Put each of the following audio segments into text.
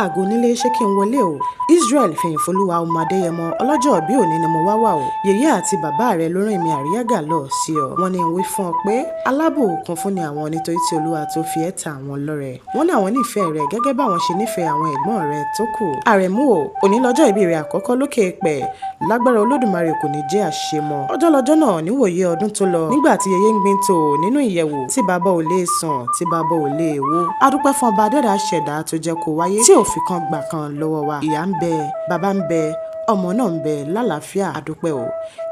àgọ́ nílé ṣé kí n wọlé o. Israel fìyìn folúwa ọmọ Adéyẹmọ ọlọ́jọ́ bí òní ni mo wá wà o. Yèyé àti bàbá rẹ ló rìn mi àríyágà lọ sí ọ. Wọ́n ní wí fún ọ pé alábòkun fún ni àwọn nítorí tí Olúwa tó fi ẹ́ ta àwọn lọ́rẹ. Wọ́n ní àwọn nífẹ̀ẹ́ rẹ gẹ́gẹ́ báwọn ṣe nífẹ̀ẹ́ àwọn ẹ̀gbọ́n rẹ tó kù. Àrẹ̀mú o, òní lọ́jọ́ ìbí rẹ àkọ́kọ́ lókè èèpẹ̀. Lágbára Olódùmarè kò ní jẹ́ àṣemọ. Ọjọ́ lọ́jọ́ náà níwòye ọdún tó lọ nígbà tí yèyé ń gbin tò nínú ìyẹ̀wù tí bàbá ò lè sùn tí bàbá ò lè wò. Adúpẹ́ fún ọba adẹ́dàá ṣẹ̀dá tó jẹ́ kó wáyé tí ò fi kan gbà kan lọ́wọ́ wa. Ìyá ń bẹ, bàbá ń bẹ, ọmọ náà ń bẹ lálàáfíà. Àdúpẹ́ o.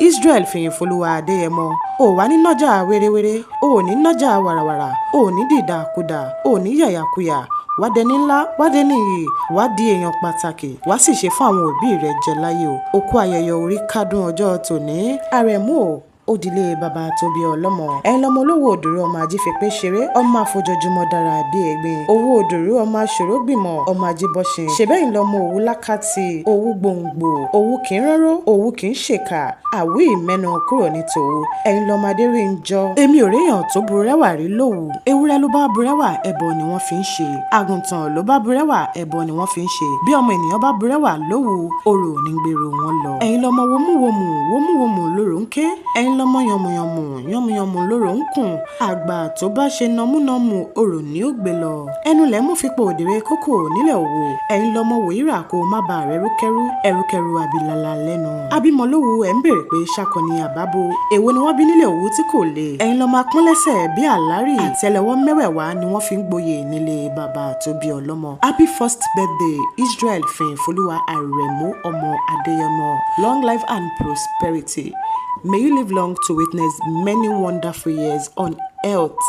Israel fìyìn folúwa Adéyẹmọ ò wá ní nájà wérewére, ò ní nájà wàràwàrà, ò ní dìdàkudà, ò ní yàyàkuyà. Wá dẹni ńlá, wá dẹni iyì, wá di èèyàn pàtàkì, wá sì ṣe fún àwọn òbí rẹ jẹ láyé o. Òkú ayẹyẹ orí kádùn ọjọ́ tòní. Àrẹ̀mú o, òdìlé bàbá tó bí ọlọ́mọ. Ẹ̀yin lọmọ olówó òdòrò ọmọ ajífẹ́pẹ́ ṣeré, ọmọ àfojoojúmọ́ dára bí ẹ̀gbin. Owó òdòrò ọmọ aṣòro gbìmọ̀, ọmọ ajíbọ́ṣin. Ṣèbẹ́yìn lọmọ òwú lákàtì, òwú gbòǹgbò, òwú kì í ránró, òwú kì í ṣèkà. Àwí ìmẹ́nu kúrò ní tòwú. Ẹ̀yin lọmọ adérí ń jọ. Èmi ò réyàn tó burẹ́wà rí lówù. Ewúrẹ́ ló bá burẹ́wà, ẹbọ ni wọ́n fi ń ṣe. Àgùntàn ló bá burẹ́wà, ẹbọ ni wọ́n fi ń ṣe. Bí ọmọ ènìyàn bá burẹ́wà lówù, orò ní gbèrò wọn lọ. Ẹ̀yin lọmọ wòmúwòmù lóró ń ké. Ẹ̀yin lọmọ yànmùyànmù lóró ń kùn. Àgbà tó bá ṣe nọmúnọmù orò ní ó gbé lọ. Ẹnu lẹ̀ mú fipò òdèrè kókò nílẹ̀ òwò. Ẹ̀yin lọmọ wòyíra kó má bàa rẹ́rúkẹ́rú, ẹrúkẹ́rú abilala lẹ́nu. Abímọ lówù ẹ̀ ń bèrè pé ṣakọ ni àbábo. Èwo ni wọ́n bí nílẹ̀ òwú tí kò le. Ẹ̀yin lọmọ apọ́nlẹ́sẹ̀ bí àlárì. Àtẹ́lẹwọ́ mẹ́wẹ̀ẹ̀wá ni wọ́n fi ń gboyè nílé bàbá tó bí ọlọ́mọ. Happy first birthday Israel fìyìn folúwa Àrẹ̀mú ọmọ Adéyẹmọ. Long life and prosperity. May you live long to witness many wonderful years on earth